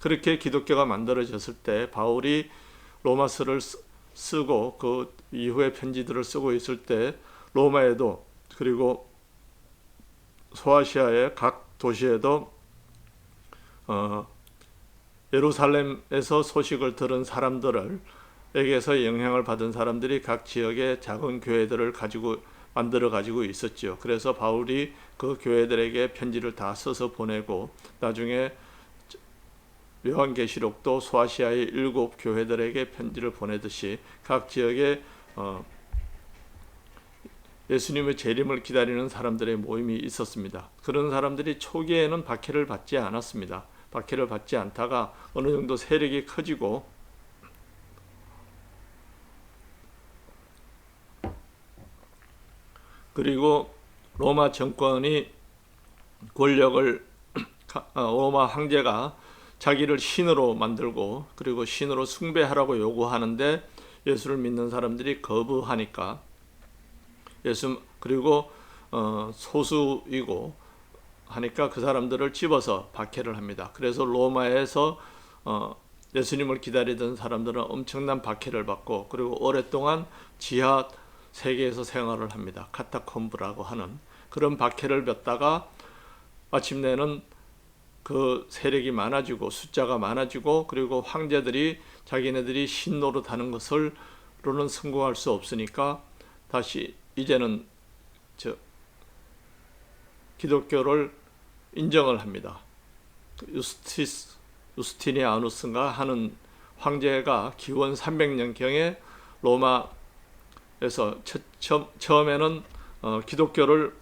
그렇게 기독교가 만들어졌을 때 바울이 로마서를 쓰고 그 이후에 편지들을 쓰고 있을 때, 로마에도 그리고 소아시아의 각 도시에도 예루살렘에서 소식을 들은 사람들에게서 영향을 받은 사람들이 각 지역의 작은 교회들을 만들어 가지고 있었죠. 그래서 바울이 그 교회들에게 편지를 다 써서 보내고, 나중에 요한계시록도 소아시아의 7 교회들에게 편지를 보내듯이 각 지역에 예수님의 재림을 기다리는 사람들의 모임이 있었습니다. 그런 사람들이 초기에는 박해를 받지 않았습니다. 박해를 받지 않다가 어느 정도 세력이 커지고, 그리고 로마 정권이 로마 황제가 자기를 신으로 만들고 그리고 신으로 숭배하라고 요구하는데 예수를 믿는 사람들이 거부하니까 그리고 소수이고 하니까 그 사람들을 집어서 박해를 합니다. 그래서 로마에서 예수님을 기다리던 사람들은 엄청난 박해를 받고 그리고 오랫동안 지하 세계에서 생활을 합니다. 카타콤브라고 하는 그런 박해를 받다가 마침내는 그 세력이 많아지고 숫자가 많아지고 그리고 황제들이 자기네들이 신 노릇하는 것을로는 성공할 수 없으니까 다시 이제는 기독교를 인정을 합니다. 유스티니아누스인가 하는 황제가 기원 300년경에 로마에서 처음에는 기독교를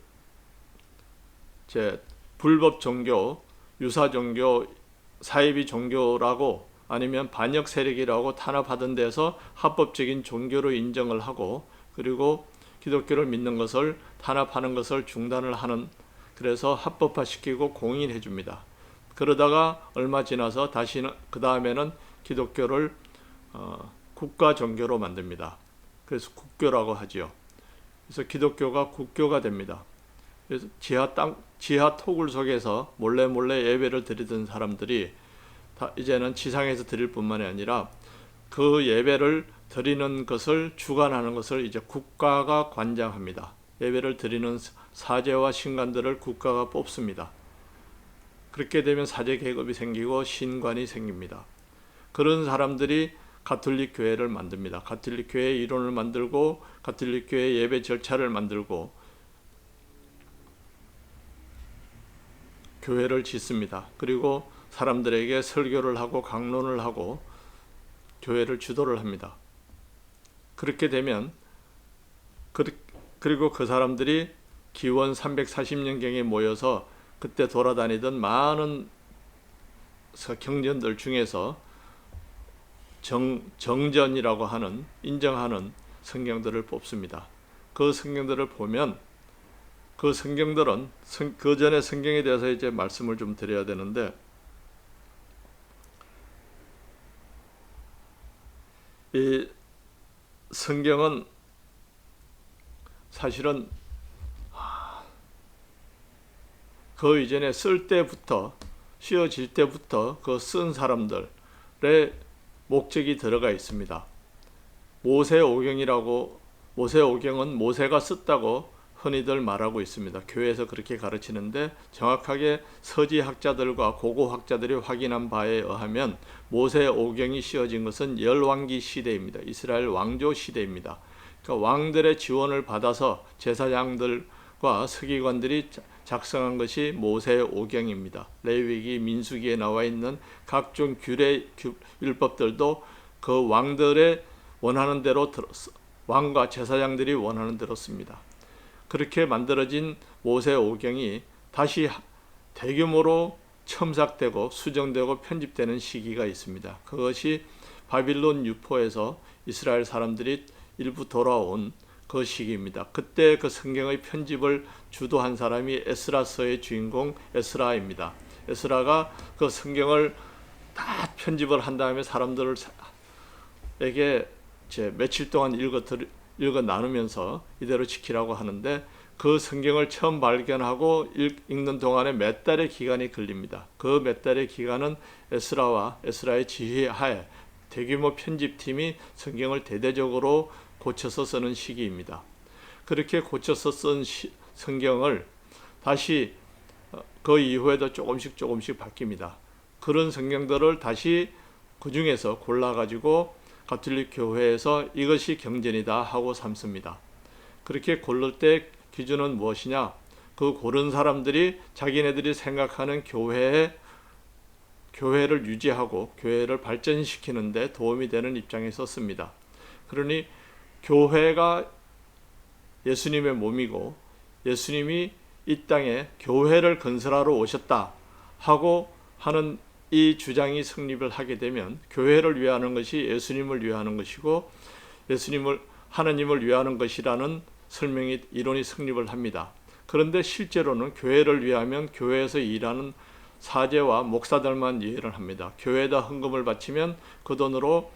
불법 종교, 유사 종교, 사이비 종교라고 아니면 반역 세력이라고 탄압하던 데서 합법적인 종교로 인정을 하고 그리고 기독교를 믿는 것을 탄압하는 것을 중단을 하는 그래서 합법화시키고 공인해 줍니다. 그러다가 얼마 지나서 다시는 그 다음에는 기독교를 국가 종교로 만듭니다. 그래서 국교라고 하지요. 그래서 기독교가 국교가 됩니다. 그래서 지하 토굴 속에서 몰래 예배를 드리던 사람들이 이제는 지상에서 드릴 뿐만이 아니라 그 예배를 드리는 것을 주관하는 것을 이제 국가가 관장합니다. 예배를 드리는 사제와 신관들을 국가가 뽑습니다. 그렇게 되면 사제 계급이 생기고 신관이 생깁니다. 그런 사람들이 가톨릭 교회를 만듭니다. 가톨릭 교회의 이론을 만들고 가톨릭 교회의 예배 절차를 만들고 교회를 짓습니다. 그리고 사람들에게 설교를 하고 강론을 하고 교회를 주도를 합니다. 그렇게 되면 그리고 그 사람들이 기원 340년경에 모여서 그때 돌아다니던 많은 경전들 중에서 정전이라고 하는 인정하는 성경들을 뽑습니다. 그 성경들을 보면 그 성경들은 그 전에 성경에 대해서 이제 말씀을 좀 드려야 되는데 이 성경은 사실은 그 이전에 쓸 때부터 씌워질 때부터 그 쓴 사람들의 목적이 들어가 있습니다. 모세오경은 모세가 썼다고 흔히들 말하고 있습니다. 교회에서 그렇게 가르치는데 정확하게 서지학자들과 고고학자들이 확인한 바에 의하면 모세오경이 씌워진 것은 열왕기 시대입니다. 이스라엘 왕조 시대입니다. 그러니까 왕들의 지원을 받아서 제사장들과 서기관들이 작성한 것이 모세오경입니다. 레위기, 민수기에 나와 있는 각종 율법들도 그 왕들의 원하는 대로 왕과 제사장들이 원하는 대로 씁니다. 그렇게 만들어진 모세오경이 다시 대규모로 첨삭되고 수정되고 편집되는 시기가 있습니다. 그것이 바빌론 유포에서 이스라엘 사람들이 일부 돌아온 그 시기입니다. 그때 그 성경의 편집을 주도한 사람이 에스라서의 주인공 에스라입니다. 에스라가 그 성경을 다 편집을 한 다음에 사람들에게 며칠 동안 읽어 나누면서 이대로 지키라고 하는데 그 성경을 처음 발견하고 읽는 동안에 몇 달의 기간이 걸립니다. 그 몇 달의 기간은 에스라의 지휘하에 대규모 편집팀이 성경을 대대적으로 고쳐서 쓰는 시기입니다. 그렇게 고쳐서 쓴 성경을 다시 그 이후에도 조금씩 바뀝니다. 그런 성경들을 다시 그 중에서 골라가지고 가톨릭 교회에서 이것이 경전이다 하고 삼습니다. 그렇게 고를 때 기준은 무엇이냐? 그 고른 사람들이 자기네들이 생각하는 교회를 유지하고 교회를 발전시키는 데 도움이 되는 입장에 섰습니다. 그러니 교회가 예수님의 몸이고 예수님이 이 땅에 교회를 건설하러 오셨다 하고 하는 이 주장이 성립을 하게 되면 교회를 위하는 것이 예수님을 위하는 것이고 하나님을 위하는 것이라는 이론이 성립을 합니다. 그런데 실제로는 교회를 위하면 교회에서 일하는 사제와 목사들만 이해를 합니다. 교회에다 헌금을 바치면 그 돈으로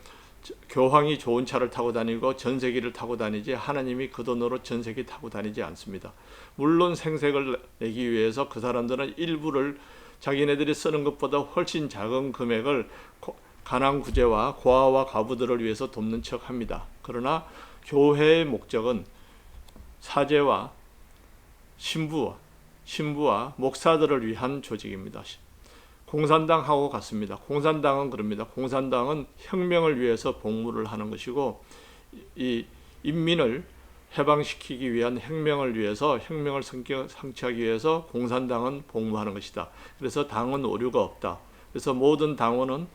교황이 좋은 차를 타고 다니고 전세기를 타고 다니지 하나님이 그 돈으로 전세기 타고 다니지 않습니다. 물론 생색을 내기 위해서 그 사람들은 일부를 자기네들이 쓰는 것보다 훨씬 작은 금액을 가난 구제와 고아와 과부들을 위해서 돕는 척합니다. 그러나 교회의 목적은 사제와 신부와 목사들을 위한 조직입니다. 공산당하고 같습니다. 공산당은 그럽니다. 공산당은 혁명을 위해서 복무를 하는 것이고 이 인민을 해방시키기 위한 혁명을 위해서 혁명을 성취하기 위해서 공산당은 복무하는 것이다. 그래서 당은 오류가 없다. 그래서 모든 당원은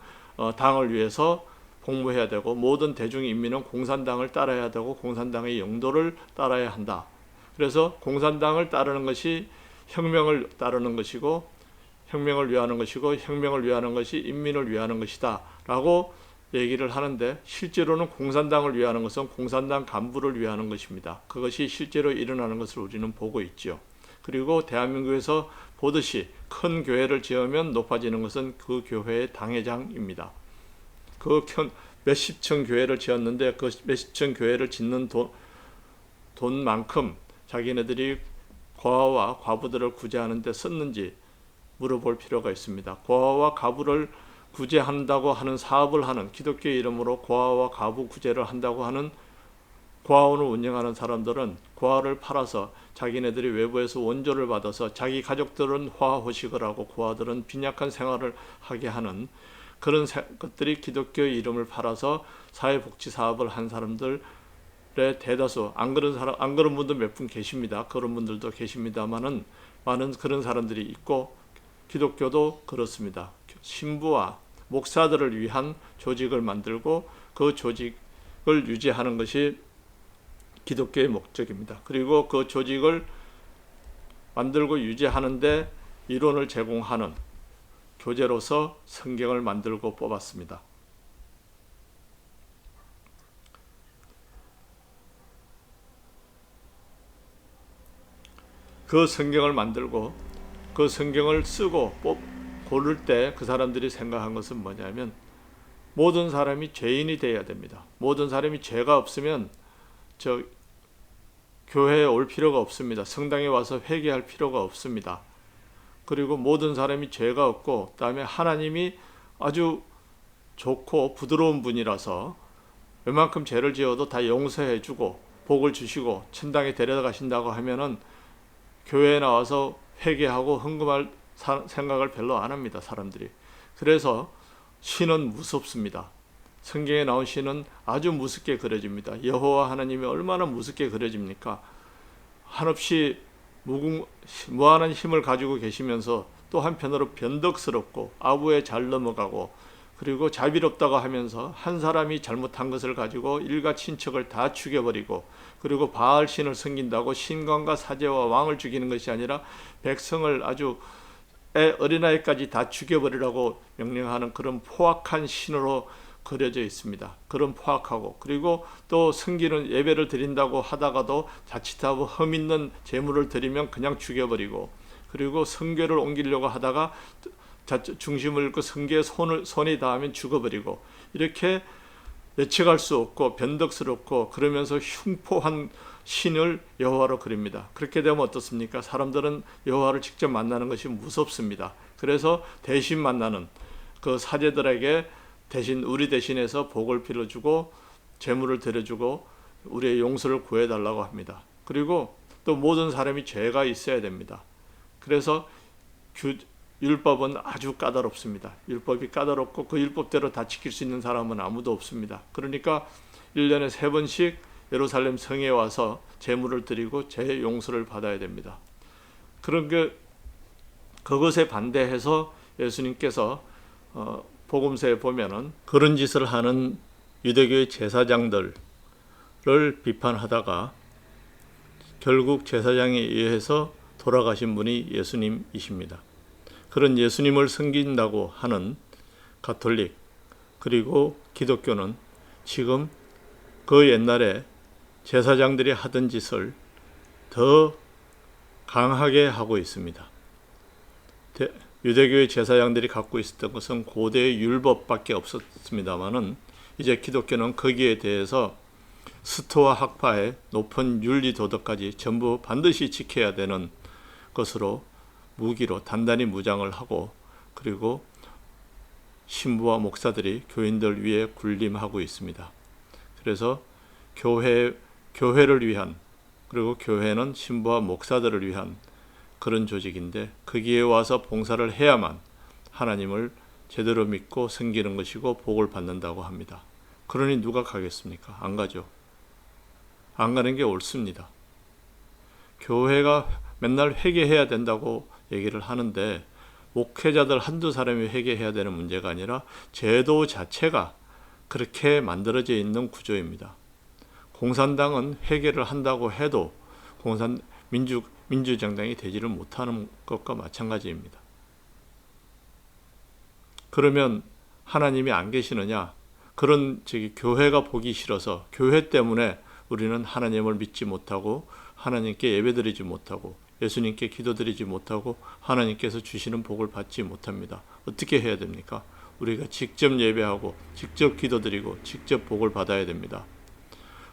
당을 위해서 복무해야 되고 모든 대중인민은 공산당을 따라야 되고 공산당의 영도를 따라야 한다. 그래서 공산당을 따르는 것이 혁명을 따르는 것이고 혁명을 위하는 것이고 혁명을 위하는 것이 인민을 위하는 것이다 라고 얘기를 하는데 실제로는 공산당을 위하는 것은 공산당 간부를 위하는 것입니다. 그것이 실제로 일어나는 것을 우리는 보고 있죠. 그리고 대한민국에서 보듯이 큰 교회를 지으면 높아지는 것은 그 교회의 당회장입니다. 그 몇십 층 교회를 지었는데 그 몇십 층 교회를 짓는 돈만큼 자기네들이 고아와 과부들을 구제하는 데 썼는지 물어볼 필요가 있습니다. 고아와 과부를 구제한다고 하는 사업을 하는 기독교의 이름으로 고아와 과부 구제를 한다고 하는 고아원을 운영하는 사람들은 고아를 팔아서 자기네들이 외부에서 원조를 받아서 자기 가족들은 화호식을 하고 고아들은 빈약한 생활을 하게 하는 그런 것들이 기독교의 이름을 팔아서 사회복지 사업을 한 사람들의 대다수 안 그런 분도 몇 분 계십니다. 그런 분들도 계십니다만은 많은 그런 사람들이 있고 기독교도 그렇습니다. 신부와 목사들을 위한 조직을 만들고 그 조직을 유지하는 것이 기독교의 목적입니다. 그리고 그 조직을 만들고 유지하는데 이론을 제공하는 교재로서 성경을 만들고 뽑았습니다. 그 성경을 만들고 그 성경을 쓰고 고를 때 그 사람들이 생각한 것은 뭐냐면 모든 사람이 죄인이 되어야 됩니다. 모든 사람이 죄가 없으면 교회에 올 필요가 없습니다. 성당에 와서 회개할 필요가 없습니다. 그리고 모든 사람이 죄가 없고 그다음에 하나님이 아주 좋고 부드러운 분이라서 웬만큼 죄를 지어도 다 용서해 주고 복을 주시고 천당에 데려가신다고 하면은 교회에 나와서 회개하고 헌금할 생각을 별로 안 합니다. 사람들이. 그래서 신은 무섭습니다. 성경에 나온 신은 아주 무섭게 그려집니다. 여호와 하나님이 얼마나 무섭게 그려집니까? 한없이 무한한 힘을 가지고 계시면서 또 한편으로 변덕스럽고 아부에 잘 넘어가고 그리고 자비롭다고 하면서 한 사람이 잘못한 것을 가지고 일가 친척을 다 죽여버리고 그리고 바알 신을 섬긴다고 신관과 사제와 왕을 죽이는 것이 아니라 백성을 아주 어린아이까지 다 죽여버리라고 명령하는 그런 포악한 신으로 그려져 있습니다. 그런 포악하고 그리고 또 섬기는 예배를 드린다고 하다가도 자칫하고 흠 있는 제물을 드리면 그냥 죽여버리고 그리고 성궤를 옮기려고 하다가 중심을 잃고 성궤에 손이 닿으면 죽어버리고 이렇게 예측할 수 없고 변덕스럽고 그러면서 흉포한 신을 여호와로 그립니다. 그렇게 되면 어떻습니까? 사람들은 여호와를 직접 만나는 것이 무섭습니다. 그래서 대신 만나는 그 사제들에게 우리 대신해서 복을 빌어주고 재물을 드려주고 우리의 용서를 구해달라고 합니다. 그리고 또 모든 사람이 죄가 있어야 됩니다. 그래서 율법은 아주 까다롭습니다. 율법이 까다롭고 그 율법대로 다 지킬 수 있는 사람은 아무도 없습니다. 그러니까 1년에 3번씩 예루살렘 성에 와서 제물을 드리고 죄 용서를 받아야 됩니다. 그것에 반대해서 예수님께서 복음서에 보면은 그런 짓을 하는 유대교의 제사장들을 비판하다가 결국 제사장에 의해서 돌아가신 분이 예수님이십니다. 그런 예수님을 섬긴다고 하는 가톨릭 그리고 기독교는 지금 그 옛날에 제사장들이 하던 짓을 더 강하게 하고 있습니다. 유대교의 제사장들이 갖고 있었던 것은 고대의 율법밖에 없었습니다마는 이제 기독교는 거기에 대해서 스토아 학파의 높은 윤리 도덕까지 전부 반드시 지켜야 되는 것으로 무기로 단단히 무장을 하고, 그리고 신부와 목사들이 교인들 위에 군림하고 있습니다. 그래서 교회를 위한, 그리고 교회는 신부와 목사들을 위한 그런 조직인데, 거기에 와서 봉사를 해야만 하나님을 제대로 믿고 섬기는 것이고 복을 받는다고 합니다. 그러니 누가 가겠습니까? 안 가죠. 안 가는 게 옳습니다. 교회가 맨날 회개해야 된다고 얘기를 하는데, 목회자들 한두 사람이 회개해야 되는 문제가 아니라 제도 자체가 그렇게 만들어져 있는 구조입니다. 공산당은 회개를 한다고 해도 민주정당이 되지를 못하는 것과 마찬가지입니다. 그러면 하나님이 안 계시느냐? 그런 교회가 보기 싫어서, 교회 때문에 우리는 하나님을 믿지 못하고 하나님께 예배드리지 못하고 예수님께 기도드리지 못하고 하나님께서 주시는 복을 받지 못합니다. 어떻게 해야 됩니까? 우리가 직접 예배하고 직접 기도드리고 직접 복을 받아야 됩니다.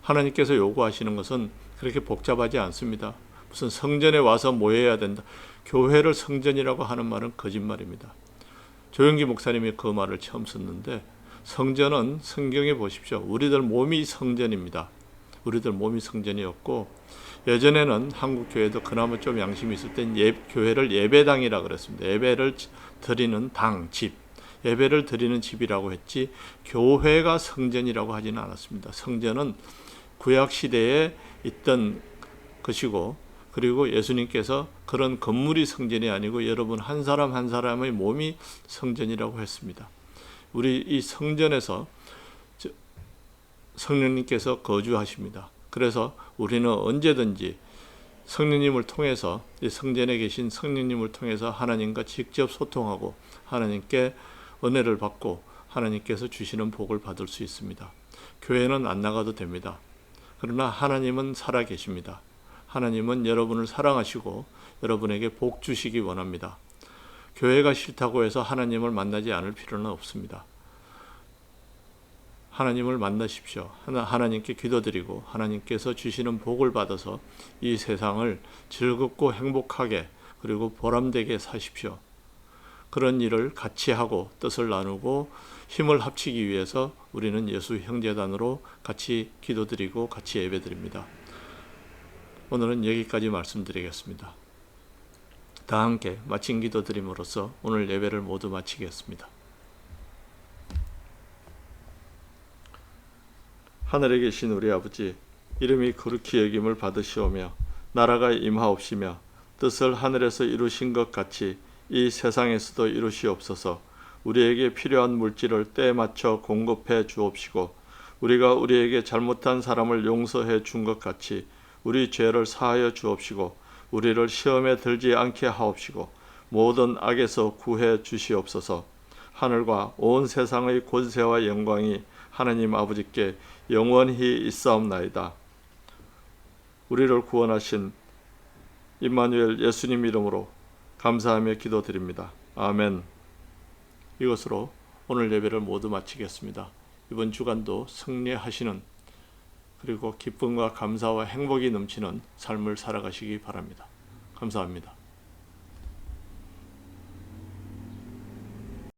하나님께서 요구하시는 것은 그렇게 복잡하지 않습니다. 무슨 성전에 와서 모여야 된다. 교회를 성전이라고 하는 말은 거짓말입니다. 조영기 목사님이 그 말을 처음 썼는데, 성전은 성경에 보십시오. 우리들 몸이 성전입니다. 우리들 몸이 성전이었고, 예전에는 한국 교회도 그나마 좀 양심이 있을 땐 교회를 예배당이라 그랬습니다. 예배를 드리는 당, 집. 예배를 드리는 집이라고 했지 교회가 성전이라고 하지는 않았습니다. 성전은 구약 시대에 있던 것이고, 그리고 예수님께서 그런 건물이 성전이 아니고 여러분 한 사람 한 사람의 몸이 성전이라고 했습니다. 우리 이 성전에서 성령님께서 거주하십니다. 그래서 우리는 언제든지 성령님을 통해서, 이 성전에 계신 성령님을 통해서 하나님과 직접 소통하고 하나님께 은혜를 받고 하나님께서 주시는 복을 받을 수 있습니다. 교회는 안 나가도 됩니다. 그러나 하나님은 살아 계십니다. 하나님은 여러분을 사랑하시고 여러분에게 복 주시기 원합니다. 교회가 싫다고 해서 하나님을 만나지 않을 필요는 없습니다. 하나님을 만나십시오. 하나님께 기도드리고 하나님께서 주시는 복을 받아서 이 세상을 즐겁고 행복하게 그리고 보람되게 사십시오. 그런 일을 같이 하고 뜻을 나누고 힘을 합치기 위해서 우리는 예수 형제단으로 같이 기도드리고 같이 예배드립니다. 오늘은 여기까지 말씀드리겠습니다. 다 함께 마친 기도드림으로써 오늘 예배를 모두 마치겠습니다. 하늘에 계신 우리 아버지, 이름이 거룩히 여김을 받으시오며 나라가 임하옵시며 뜻을 하늘에서 이루신 것 같이 이 세상에서도 이루시옵소서. 우리에게 필요한 물질을 때에 맞춰 공급해 주옵시고 우리가 우리에게 잘못한 사람을 용서해 준 것 같이 우리 죄를 사하여 주옵시고 우리를 시험에 들지 않게 하옵시고 모든 악에서 구해 주시옵소서. 하늘과 온 세상의 권세와 영광이 하나님 아버지께 영원히 있사옵나이다. 우리를 구원하신 임마누엘 예수님 이름으로 감사하며 기도드립니다. 아멘. 이것으로 오늘 예배를 모두 마치겠습니다. 이번 주간도 승리하시는, 그리고 기쁨과 감사와 행복이 넘치는 삶을 살아가시기 바랍니다. 감사합니다.